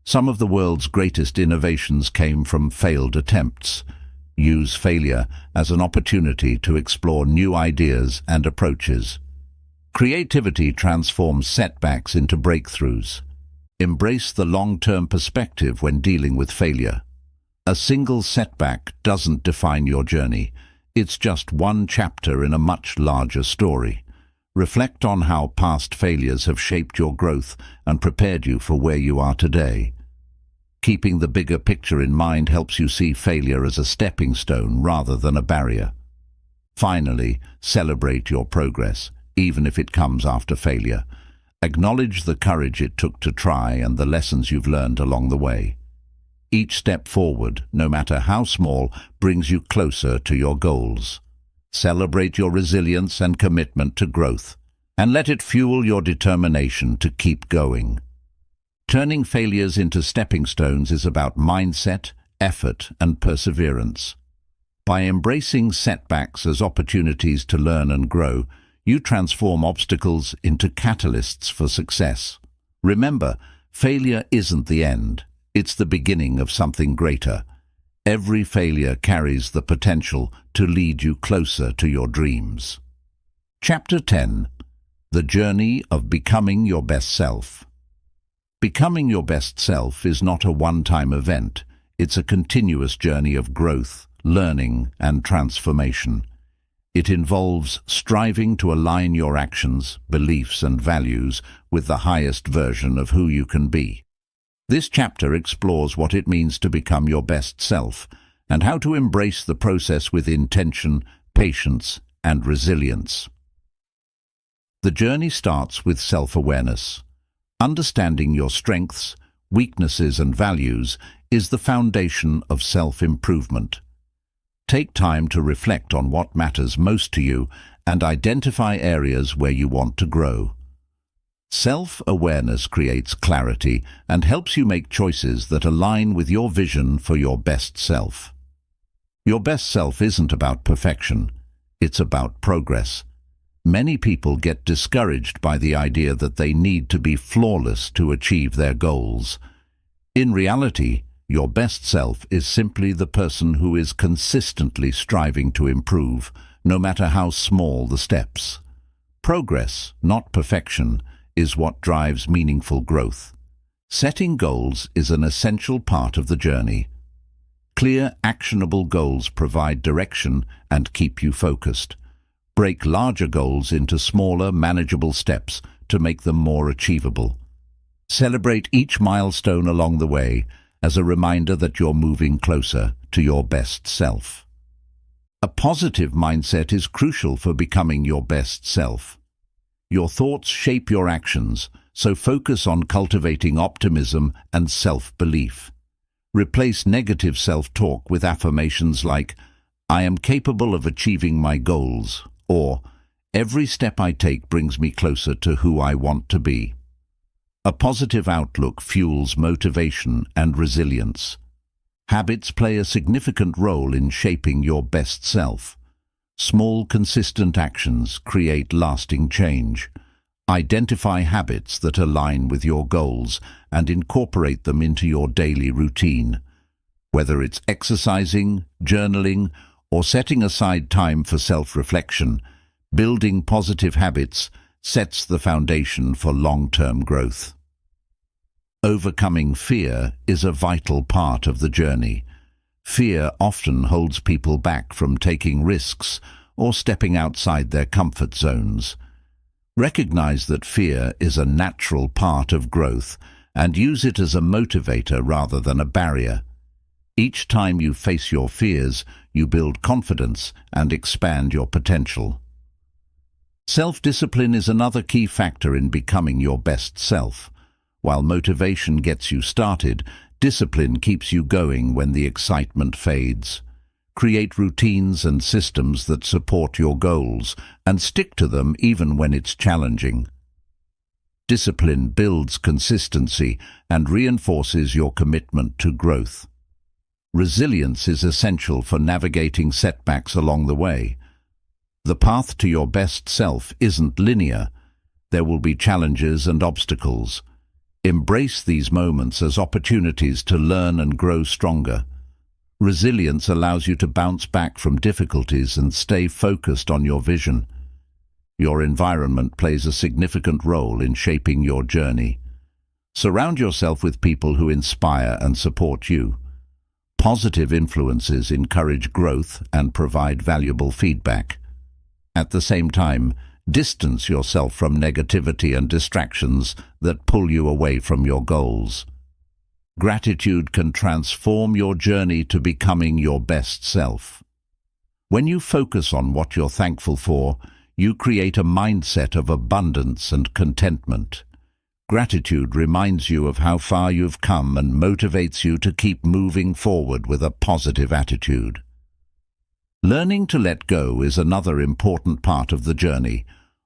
Some of the world's greatest innovations came from failed attempts. Use failure as an opportunity to explore new ideas and approaches. Creativity transforms setbacks into breakthroughs. Embrace the long-term perspective when dealing with failure. A single setback doesn't define your journey. It's just one chapter in a much larger story. Reflect on how past failures have shaped your growth and prepared you for where you are today. Keeping the bigger picture in mind helps you see failure as a stepping stone rather than a barrier. Finally, celebrate your progress, even if it comes after failure. Acknowledge the courage it took to try and the lessons you've learned along the way. Each step forward, no matter how small, brings you closer to your goals. Celebrate your resilience and commitment to growth, and let it fuel your determination to keep going. Turning failures into stepping stones is about mindset, effort, and perseverance. By embracing setbacks as opportunities to learn and grow, you transform obstacles into catalysts for success. Remember, failure isn't the end. It's the beginning of something greater. Every failure carries the potential to lead you closer to your dreams. Chapter 10. The Journey of Becoming Your Best Self. Becoming your best self is not a one-time event. It's a continuous journey of growth, learning, and transformation. It involves striving to align your actions, beliefs, and values with the highest version of who you can be. This chapter explores what it means to become your best self and how to embrace the process with intention, patience, and resilience. The journey starts with self-awareness. Understanding your strengths, weaknesses, and values is the foundation of self-improvement. Take time to reflect on what matters most to you and identify areas where you want to grow. Self-awareness creates clarity and helps you make choices that align with your vision for your best self. Your best self isn't about perfection, it's about progress. Many people get discouraged by the idea that they need to be flawless to achieve their goals. In reality, your best self is simply the person who is consistently striving to improve, no matter how small the steps. Progress, not perfection, is what drives meaningful growth. Setting goals is an essential part of the journey. Clear, actionable goals provide direction and keep you focused. Break larger goals into smaller, manageable steps to make them more achievable. Celebrate each milestone along the way as a reminder that you're moving closer to your best self. A positive mindset is crucial for becoming your best self. Your thoughts shape your actions, so focus on cultivating optimism and self-belief. Replace negative self-talk with affirmations like, "I am capable of achieving my goals," or "Every step I take brings me closer to who I want to be." A positive outlook fuels motivation and resilience. Habits play a significant role in shaping your best self. Small, consistent actions create lasting change. Identify habits that align with your goals and incorporate them into your daily routine. Whether it's exercising, journaling, or setting aside time for self-reflection, building positive habits sets the foundation for long-term growth. Overcoming fear is a vital part of the journey. Fear often holds people back from taking risks or stepping outside their comfort zones. Recognize that fear is a natural part of growth and use it as a motivator rather than a barrier. Each time you face your fears, you build confidence and expand your potential. Self-discipline is another key factor in becoming your best self. While motivation gets you started, discipline keeps you going when the excitement fades. Create routines and systems that support your goals and stick to them even when it's challenging. Discipline builds consistency and reinforces your commitment to growth. Resilience is essential for navigating setbacks along the way. The path to your best self isn't linear. There will be challenges and obstacles. Embrace these moments as opportunities to learn and grow stronger. Resilience allows you to bounce back from difficulties and stay focused on your vision. Your environment plays a significant role in shaping your journey. Surround yourself with people who inspire and support you. Positive influences encourage growth and provide valuable feedback. At the same time, distance yourself from negativity and distractions that pull you away from your goals. Gratitude can transform your journey to becoming your best self. When you focus on what you're thankful for, you create a mindset of abundance and contentment. Gratitude reminds you of how far you've come and motivates you to keep moving forward with a positive attitude. Learning to let go is another important part of the journey.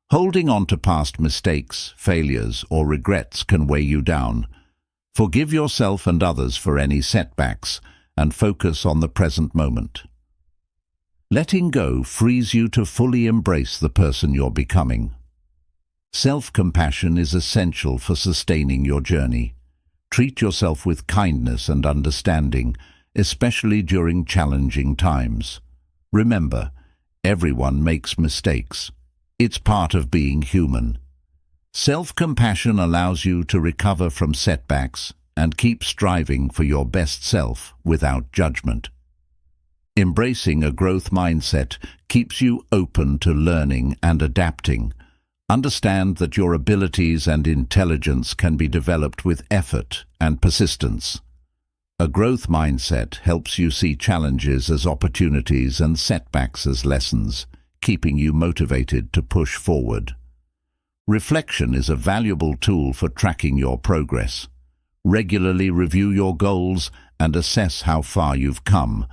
Holding on to past mistakes, failures, or regrets can weigh you down. Forgive yourself and others for any setbacks and focus on the present moment. Letting go frees you to fully embrace the person you're becoming. Self-compassion is essential for sustaining your journey. Treat yourself with kindness and understanding, especially during challenging times. Remember, everyone makes mistakes. It's part of being human. Self-compassion allows you to recover from setbacks and keep striving for your best self without judgment. Embracing a growth mindset keeps you open to learning and adapting. Understand that your abilities and intelligence can be developed with effort and persistence. A growth mindset helps you see challenges as opportunities and setbacks as lessons, keeping you motivated to push forward. Reflection is a valuable tool for tracking your progress. Regularly review your goals and assess how far you've come.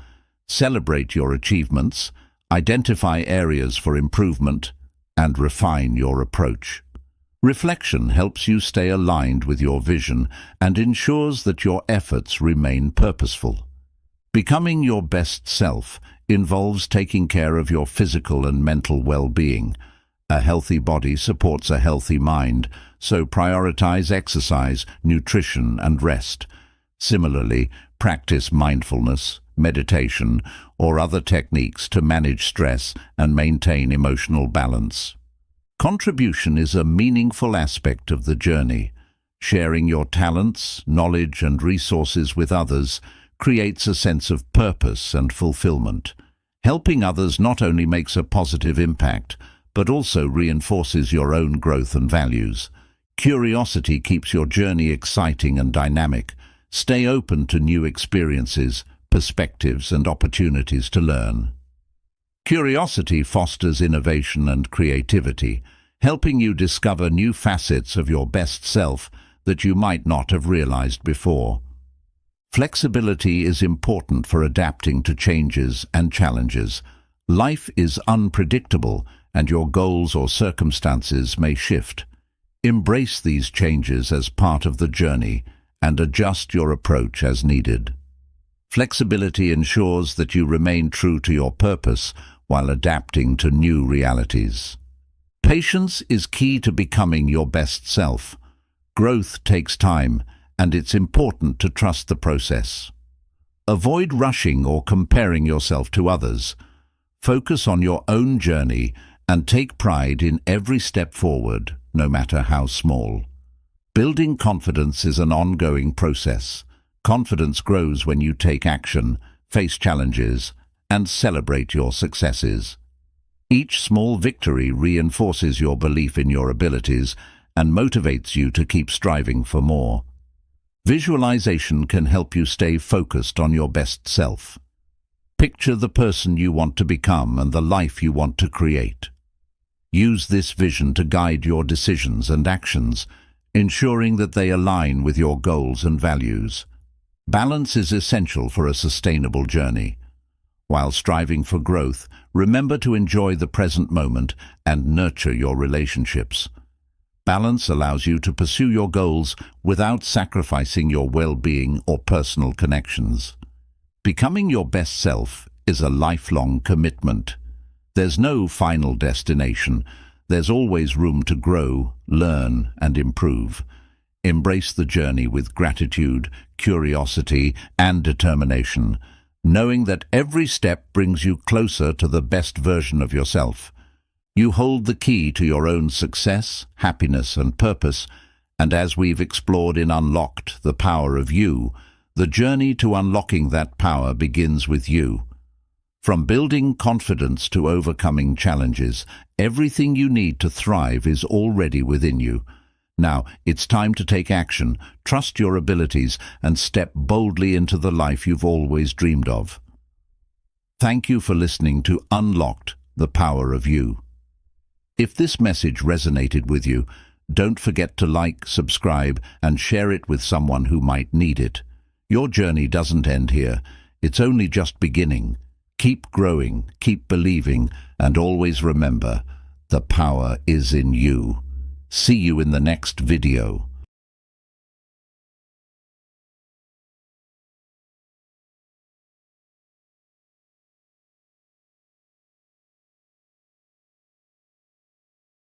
Celebrate your achievements, identify areas for improvement, and refine your approach. Reflection helps you stay aligned with your vision and ensures that your efforts remain purposeful. Becoming your best self involves taking care of your physical and mental well-being. A healthy body supports a healthy mind, so prioritize exercise, nutrition, and rest. Similarly, practice mindfulness, meditation, or other techniques to manage stress and maintain emotional balance. Contribution is a meaningful aspect of the journey. Sharing your talents, knowledge, and resources with others creates a sense of purpose and fulfillment. Helping others not only makes a positive impact, but also reinforces your own growth and values. Curiosity keeps your journey exciting and dynamic. Stay open to new experiences, perspectives, and opportunities to learn. Curiosity fosters innovation and creativity, helping you discover new facets of your best self that you might not have realized before. Flexibility is important for adapting to changes and challenges. Life is unpredictable, and your goals or circumstances may shift. Embrace these changes as part of the journey and adjust your approach as needed. Flexibility ensures that you remain true to your purpose while adapting to new realities. Patience is key to becoming your best self. Growth takes time, and it's important to trust the process. Avoid rushing or comparing yourself to others. Focus on your own journey and take pride in every step forward, no matter how small. Building confidence is an ongoing process. Confidence grows when you take action, face challenges, and celebrate your successes. Each small victory reinforces your belief in your abilities and motivates you to keep striving for more. Visualization can help you stay focused on your best self. Picture the person you want to become and the life you want to create. Use this vision to guide your decisions and actions, ensuring that they align with your goals and values. Balance is essential for a sustainable journey. While striving for growth, remember to enjoy the present moment and nurture your relationships. Balance allows you to pursue your goals without sacrificing your well-being or personal connections. Becoming your best self is a lifelong commitment. There's no final destination. There's always room to grow, learn, and improve. Embrace the journey with gratitude, curiosity, and determination, knowing that every step brings you closer to the best version of yourself. You hold the key to your own success, happiness, and purpose, and as we've explored in Unlocked, the Power of You, the journey to unlocking that power begins with you. From building confidence to overcoming challenges, everything you need to thrive is already within you. Now, it's time to take action, trust your abilities, and step boldly into the life you've always dreamed of. Thank you for listening to Unlocked, the Power of You. If this message resonated with you, don't forget to like, subscribe, and share it with someone who might need it. Your journey doesn't end here. It's only just beginning. Keep growing, keep believing, and always remember, the power is in you. See you in the next video.